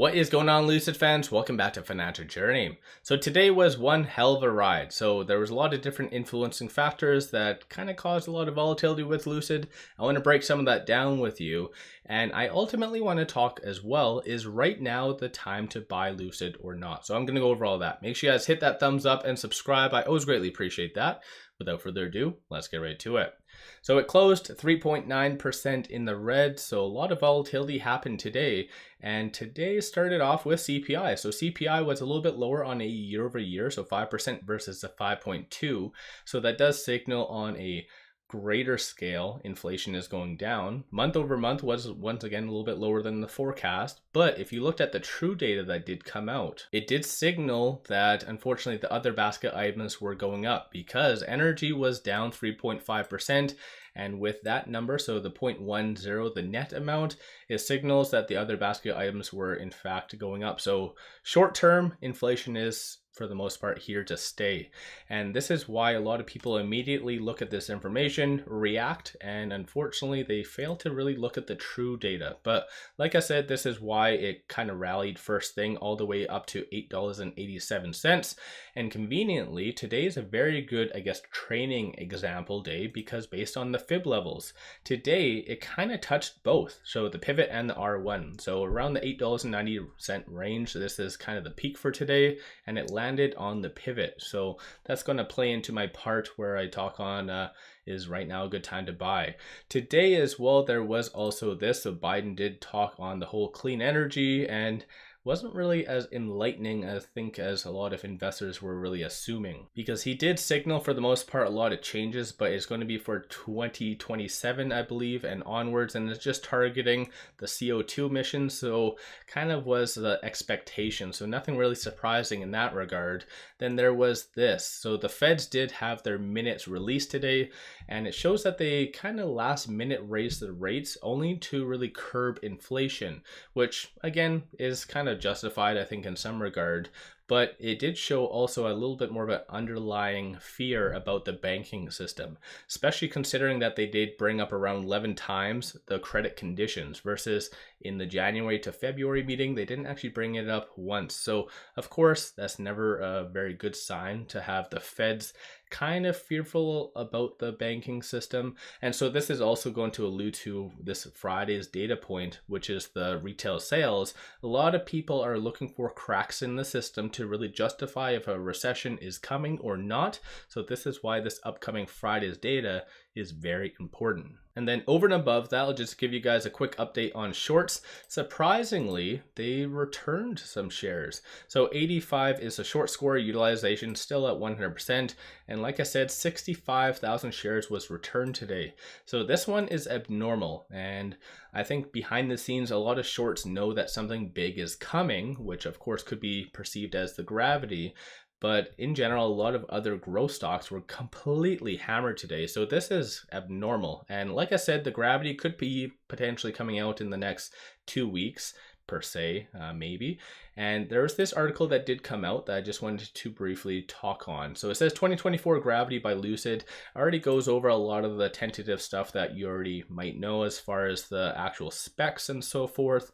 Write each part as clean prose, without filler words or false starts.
What is going on, Lucid fans? Welcome back to Financial Journey. So today was one hell of a ride. So there was a lot of different influencing factors that kind of caused a lot of volatility with Lucid. I want to break some of that down with you. And I ultimately want to talk as well, is right now the time to buy Lucid or not? So I'm going to go over all that. Make sure you guys hit that thumbs up and subscribe. I always greatly appreciate that. Without further ado, let's get right to it. So it closed 3.9% in the red, so a lot of volatility happened today. And today started off with CPI. So CPI was a little bit lower on a year over year, so 5% versus the 5.2. So that does signal on a greater scale inflation is going down. Month over month was once again a little bit lower than the forecast, but if you looked at the true data that did come out, it did signal that unfortunately the other basket items were going up because energy was down 3.5%. And with that number, so the 0.10, the net amount, it signals that the other basket items were in fact going up. So short term inflation is for the most part here to stay. And this is why a lot of people immediately look at this information, react, and unfortunately they fail to really look at the true data. But like I said, this is why it kind of rallied first thing all the way up to $8.87. And conveniently, today is a very good, I guess, training example day because based on the fib levels, today it kind of touched both. So the pivot and the R1. So around the $8.90 range, this is kind of the peak for today, and it landed on the pivot. So that's going to play into my part where I talk on is right now a good time to buy. Today as well, there was also this. So Biden did talk on the whole clean energy and wasn't really as enlightening, I think, as a lot of investors were really assuming, because he did signal for the most part a lot of changes, but it's going to be for 2027, I believe, and onwards, and it's just targeting the CO2 emissions. So kind of was the expectation. So nothing really surprising in that regard. Then there was this. So the Feds did have their minutes released today, and it shows that they kind of last minute raised the rates only to really curb inflation, which again is kind of justified, I think, in some regard. But it did show also a little bit more of an underlying fear about the banking system, especially considering that they did bring up around 11 times the credit conditions versus in the January to February meeting, they didn't actually bring it up once. So of course, that's never a very good sign to have the Feds kind of fearful about the banking system. And so this is also going to allude to this Friday's data point, which is the retail sales. A lot of people are looking for cracks in the system to really justify if a recession is coming or not. So this is why this upcoming Friday's data is very important. And then over and above that, I'll just give you guys a quick update on shorts. Surprisingly, they returned some shares. So 85 is a short score utilization, still at 100%. And like I said, 65,000 shares was returned today. So this one is abnormal. And I think behind the scenes, a lot of shorts know that something big is coming, which of course could be perceived as the gravity. But in general, a lot of other growth stocks were completely hammered today. So this is abnormal. And like I said, the gravity could be potentially coming out in the next 2 weeks per se, maybe. And there was this article that did come out that I just wanted to briefly talk on. So it says 2024 Gravity by Lucid already goes over a lot of the tentative stuff that you already might know as far as the actual specs and so forth.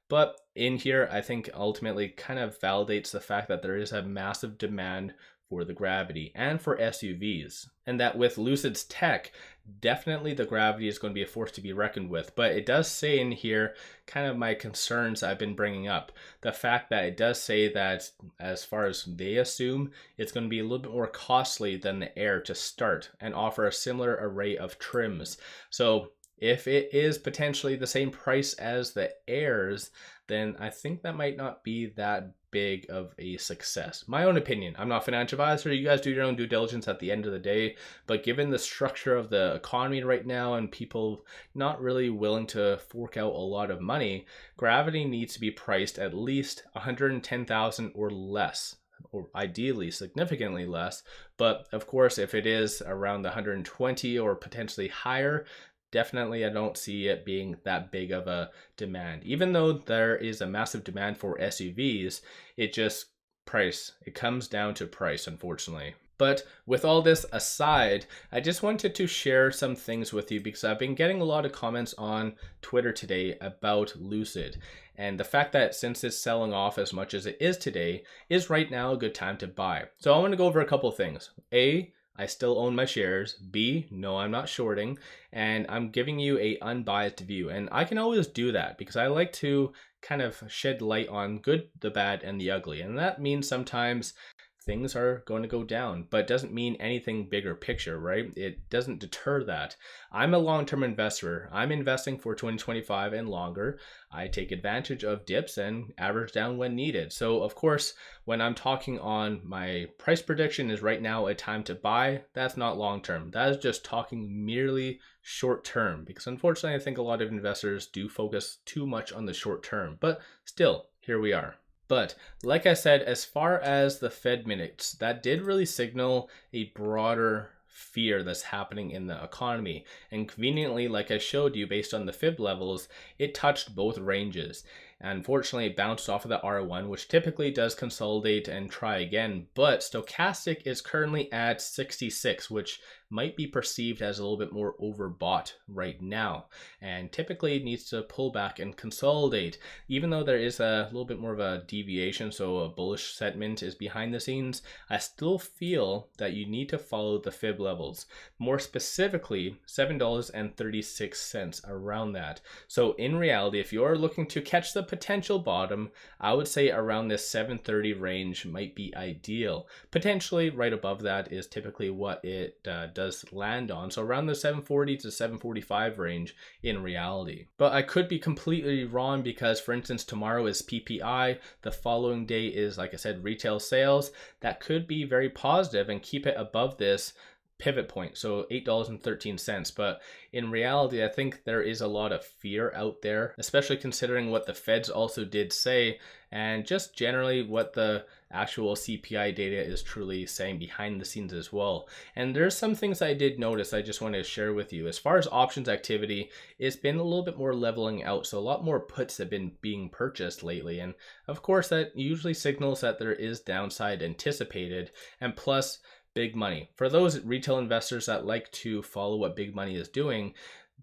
But in here, I think ultimately kind of validates the fact that there is a massive demand for the Gravity and for SUVs. And that with Lucid's tech, definitely the Gravity is going to be a force to be reckoned with. But it does say in here kind of my concerns I've been bringing up. The fact that it does say that as far as they assume, it's going to be a little bit more costly than the Air to start and offer a similar array of trims. So if it is potentially the same price as the Airs, then I think that might not be that big of a success. My own opinion. I'm not a financial advisor. You guys do your own due diligence at the end of the day. But given the structure of the economy right now and people not really willing to fork out a lot of money, Gravity needs to be priced at least $110,000 or less, or ideally significantly less. But of course, if it is around the 120 or potentially higher, definitely I don't see it being that big of a demand. Even though there is a massive demand for SUVs, it just price. It comes down to price, unfortunately. But with all this aside, I just wanted to share some things with you because I've been getting a lot of comments on Twitter today about Lucid. And the fact that since it's selling off as much as it is today, is right now a good time to buy. So I want to go over a couple of things. A, I still own my shares. B, no, I'm not shorting. And I'm giving you a unbiased view. And I can always do that because I like to kind of shed light on good, the bad, and the ugly. And that means sometimes things are going to go down, but doesn't mean anything bigger picture, right? It doesn't deter that. I'm a long-term investor. I'm investing for 2025 and longer. I take advantage of dips and average down when needed. So of course, when I'm talking on my price prediction is right now a time to buy, that's not long-term. That is just talking merely short-term, because unfortunately, I think a lot of investors do focus too much on the short term, but still, here we are. But like I said, as far as the Fed minutes, that did really signal a broader fear that's happening in the economy. And conveniently, like I showed you based on the fib levels, it touched both ranges. And unfortunately, it bounced off of the R1, which typically does consolidate and try again. But stochastic is currently at 66, which might be perceived as a little bit more overbought right now, and typically needs to pull back and consolidate, even though there is a little bit more of a deviation, so a bullish sentiment is behind the scenes. I still feel that you need to follow the fib levels, more specifically $7.36, around that. So in reality, if you're looking to catch the potential bottom, I would say around this 730 range might be ideal. Potentially right above that is typically what it does land on, so around the 740 to 745 range in reality. But I could be completely wrong because, for instance, tomorrow is PPI, the following day is, like I said, retail sales. That could be very positive and keep it above this pivot point, so $8.13. But in reality, I think there is a lot of fear out there, especially considering what the Feds also did say, and just generally what the actual CPI data is truly saying behind the scenes as well. And there's some things I did notice I just want to share with you. As far as options activity, it's been a little bit more leveling out, so a lot more puts have been being purchased lately, and of course that usually signals that there is downside anticipated, and plus big money. For those retail investors that like to follow what big money is doing,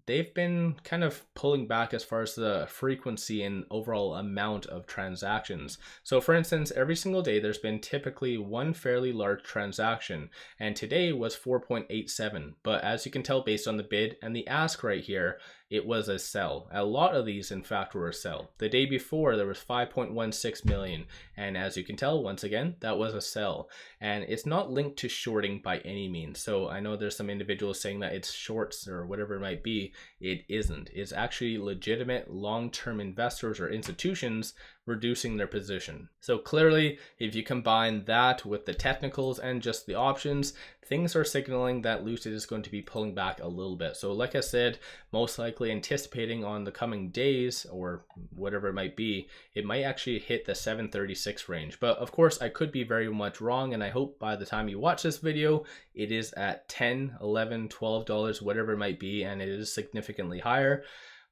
they've been kind of pulling back as far as the frequency and overall amount of transactions. So for instance, every single day there's been typically one fairly large transaction, and today was 4.87. But as you can tell based on the bid and the ask right here, it was a sell. A lot of these in fact were a sell. The day before there was 5.16 million, and as you can tell, once again, that was a sell. And it's not linked to shorting by any means. So I know there's some individuals saying that it's shorts or whatever it might be. It isn't. It's actually legitimate long-term investors or institutions reducing their position. So clearly, if you combine that with the technicals and just the options, things are signaling that Lucid is going to be pulling back a little bit. So like I said, most likely anticipating on the coming days or whatever it might be, it might actually hit the 736 range. But of course, I could be very much wrong, and I hope by the time you watch this video, it is at $10, $11, $12, whatever it might be, and it is significantly higher.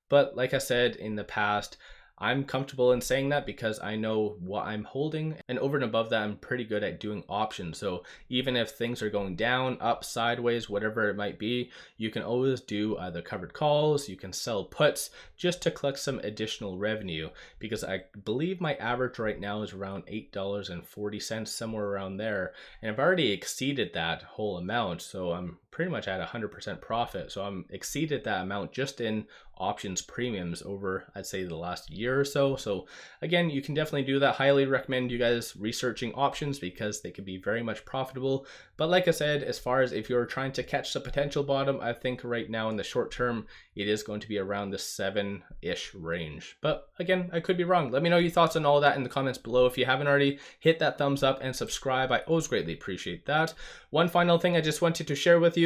But like I said in the past, I'm comfortable in saying that because I know what I'm holding, and over and above that, I'm pretty good at doing options. So even if things are going down, up, sideways, whatever it might be, you can always do either covered calls, you can sell puts just to collect some additional revenue, because I believe my average right now is around $8.40, somewhere around there, and I've already exceeded that whole amount, so I'm pretty much at 100% profit. So I'm exceeded that amount just in options premiums over, I'd say, the last year or so. So again, you can definitely do that. Highly recommend you guys researching options because they can be very much profitable. But like I said, as far as if you're trying to catch the potential bottom, I think right now in the short term, it is going to be around the 7-ish range. But again, I could be wrong. Let me know your thoughts on all that in the comments below. If you haven't already, hit that thumbs up and subscribe. I always greatly appreciate that. One final thing I just wanted to share with you,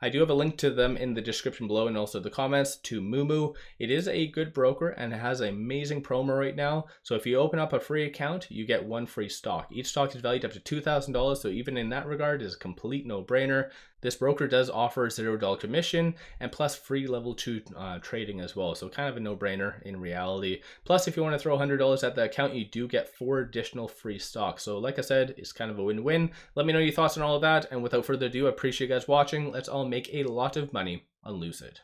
I do have a link to them in the description below and also the comments, to Moomoo. It is a good broker and it has an amazing promo right now. So if you open up a free account, you get one free stock. Each stock is valued up to $2,000. So even in that regard, it is a complete no-brainer. This broker does offer $0 commission and plus free level 2 trading as well. So kind of a no-brainer in reality. Plus, if you want to throw $100 at the account, you do get 4 additional free stocks. So like I said, it's kind of a win-win. Let me know your thoughts on all of that. And without further ado, I appreciate you guys watching. Let's all make a lot of money on Lucid.